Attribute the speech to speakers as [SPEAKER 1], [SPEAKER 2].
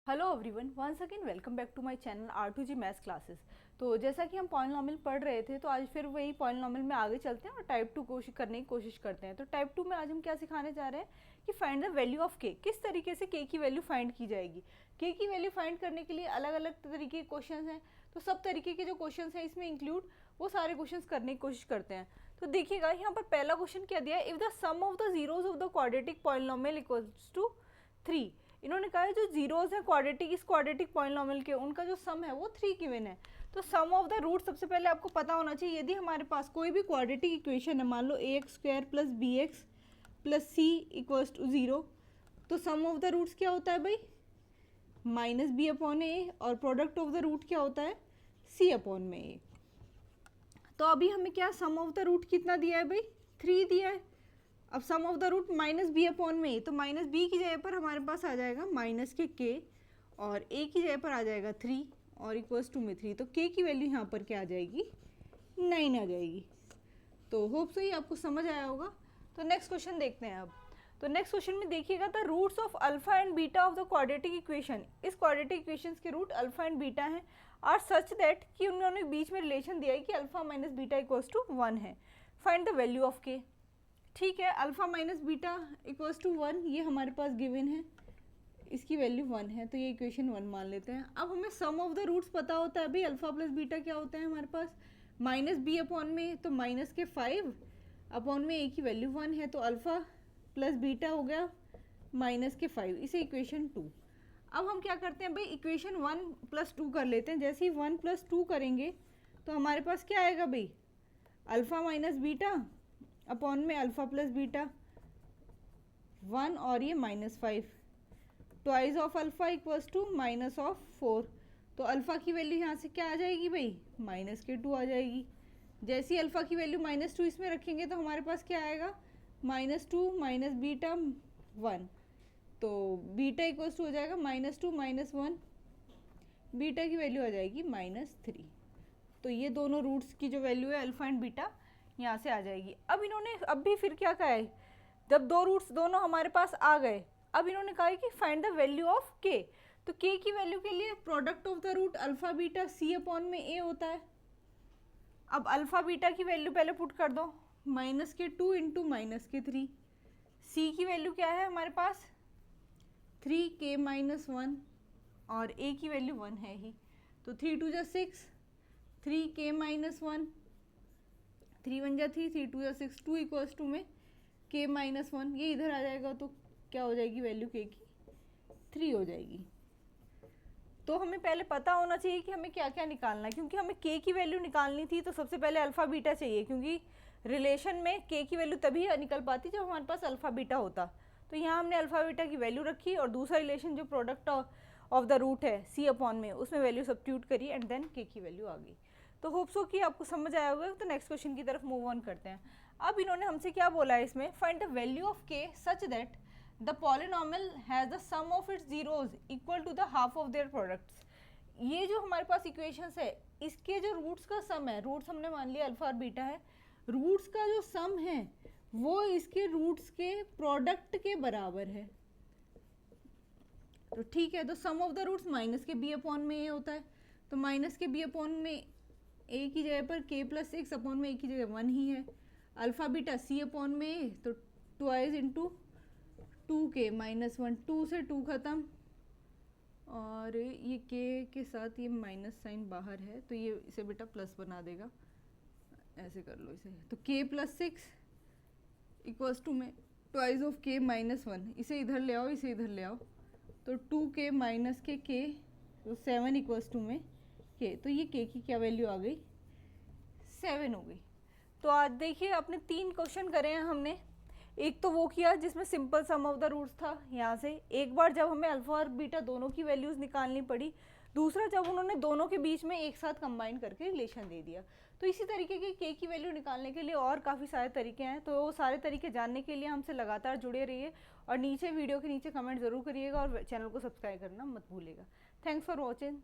[SPEAKER 1] Hello everyone, once again welcome back to my channel R2G maths classes. तो जैसा कि हम पॉलिनॉमियल पढ़ रहे थे, तो आज फिर वही पॉलिनॉमियल में आगे चलते हैं और टाइप 2 कोशिश करने की कोशिश करते हैं। तो टाइप 2 में आज हम क्या सिखाने जा रहे हैं कि फाइंड द वैल्यू ऑफ के, किस तरीके से के की वैल्यू फाइंड की जाएगी। के की वैल्यू फाइंड करने के लिए अलग अलग तरीके के क्वेश्चन हैं, तो सब तरीके के जो क्वेश्चन हैं इसमें इंक्लूड वो सारे क्वेश्चन करने की कोशिश करते हैं। तो देखिएगा यहाँ पर पहला क्वेश्चन क्या दिया है, if the sum of the zeros of the quadratic polynomial equals to 3। इन्होंने कहा है जो जीरोज है क्वाड्रेटिक, इस क्वाड्रेटिक पॉलिनॉमियल के, उनका जो सम है वो 3 गिवन है। तो सम ऑफ द रूट सबसे पहले आपको पता होना चाहिए। यदि हमारे पास कोई भी क्वाड्रेटिक इक्वेशन है, मान लो ax² plus bx plus c equals to 0, तो सम ऑफ द रूट्स क्या होता है भाई, -b/a, और प्रोडक्ट ऑफ द रूट क्या होता है, c/a। तो अभी हमें क्या सम ऑफ द रूट कितना दिया है भाई, 3 दिया है। अब सम ऑफ द रूट -b/a, तो -b की जगह पर हमारे पास आ जाएगा माइनस के k, और a की जगह पर आ जाएगा 3 और इक्वल्स टू में 3। तो k की वैल्यू यहाँ पर क्या आ जाएगी, 9 आ जाएगी। तो होप सो ही आपको समझ आया होगा। तो नेक्स्ट क्वेश्चन देखते हैं अब। तो नेक्स्ट क्वेश्चन में देखिएगा, the roots of alpha and beta of the quadratic equation, इस क्वाड्रेटिक इक्वेशन के रूट अल्फा एंड बीटा हैं, आर सच दैट कि उन्होंने बीच में रिलेशन दिया है कि alpha minus beta equals to 1 है। Find the value of k. ठीक है, alpha minus beta equals to 1, ये हमारे पास गिवन है, इसकी वैल्यू 1 है, तो ये इक्वेशन 1 मान लेते हैं। अब हमें सम ऑफ द रूट्स पता होता है भाई, अल्फा प्लस बीटा क्या होता है हमारे पास, -b/में, तो माइनस के 5/में a की वैल्यू 1 है, तो अल्फा प्लस बीटा हो गया -5, इसे इक्वेशन 2। अब हम क्या करते हैं भाई, इक्वेशन 1 + 2 कर लेते हैं। जैसे ही 1 + 2 करेंगे तो हमारे पास क्या आएगा भाई, अल्फा माइनस बीटा अपॉन में अल्फा प्लस बीटा 1, और ये -5, twice of alpha equals to -4। तो अल्फा की वैल्यू यहाँ से क्या आ जाएगी भाई, -2 आ जाएगी। जैसे ही अल्फा की वैल्यू -2 इसमें रखेंगे तो हमारे पास क्या आएगा, -2 माइनस बीटा 1, तो बीटा इक्वल्स टू हो जाएगा -2 - 1, बीटा की वैल्यू आ जाएगी -3। तो ये दोनों रूट्स की जो वैल्यू है अल्फा एंड बीटा यहाँ से आ जाएगी। अब इन्होंने अब भी फिर क्या कहा है, जब दो रूट्स दोनों हमारे पास आ गए, अब इन्होंने कहा है कि फाइंड द वैल्यू ऑफ के। तो के की वैल्यू के लिए product of the root alpha beta c/a होता है। अब अल्फा बीटा की वैल्यू पहले पुट कर दो, -2 इंटू -3। c की वैल्यू क्या है हमारे पास, 3k - 1, और a की वैल्यू 1 है ही, तो 3 2 जा 6, 3k - 1, 3 1 जा 3, 3 2 जा 6, 2 इक्वल्स टू में k - 1, ये इधर आ जाएगा, तो क्या हो जाएगी वैल्यू k की, 3 हो जाएगी। तो हमें पहले पता होना चाहिए कि हमें क्या क्या निकालना है, क्योंकि हमें k की वैल्यू निकालनी थी, तो सबसे पहले अल्फा बीटा चाहिए, क्योंकि रिलेशन में k की वैल्यू तभी निकल पाती जब हमारे पास अल्फा बीटा होता। तो यहाँ हमने अल्फा बीटा की वैल्यू रखी, और दूसरा रिलेशन जो प्रोडक्ट ऑफ द रूट है c/में, उसमें वैल्यू सब्स्टिट्यूट करी, एंड देन k की वैल्यू आ गई। तो होप सो कि आपको समझ आया होगा। तो नेक्स्ट क्वेश्चन की तरफ मूव ऑन करते हैं। अब इन्होंने हमसे क्या बोला है इसमें, find the value of k such that the polynomial has the sum of its zeros equal to the half of their products. ये जो हमारे पास इक्वेशंस है, इसके जो रूट्स का सम है, रूट्स हमने मान लिया अल्फा और बीटा है, रूट्स का जो सम है वो इसके रूट्स के प्रोडक्ट के बराबर है। तो ठीक है, तो सम ऑफ द रूट्स माइनस के b/में a होता है, तो माइनस के b/में a की जगह पर k + 6/में a की जगह 1 ही है। अल्फा बीटा c/में a, तो ट्वाइस इंटू 2k - 1, 2 से 2 खत्म, और ये k के साथ ये माइनस साइन बाहर है, तो ये इसे बेटा प्लस बना देगा, ऐसे कर लो इसे। तो k + 6 इक्वल्स टू में ट्वाइस ऑफ k - 1, इसे इधर ले आओ, इसे इधर ले आओ, तो 2k - के k, तो 7 इक्वल्स टू में k। तो ये k की क्या वैल्यू आ गई, 7 हो गई। तो आज देखिए अपने 3 क्वेश्चन करे हैं हमने। एक तो वो किया जिसमें simple sum of the roots था, यहाँ से एक बार जब हमें अल्फा और बीटा दोनों की वैल्यूज़ निकालनी पड़ी, दूसरा जब उन्होंने दोनों के बीच में एक साथ कंबाइन करके रिलेशन दे दिया। तो इसी तरीके के के की वैल्यू निकालने के लिए और काफ़ी सारे तरीके हैं, तो वो सारे तरीके जानने के लिए हमसे लगातार जुड़े रहिए, और नीचे वीडियो के नीचे कमेंट ज़रूर करिएगा, और चैनल को सब्सक्राइब करना मत भूलिएगा। Thanks for watching.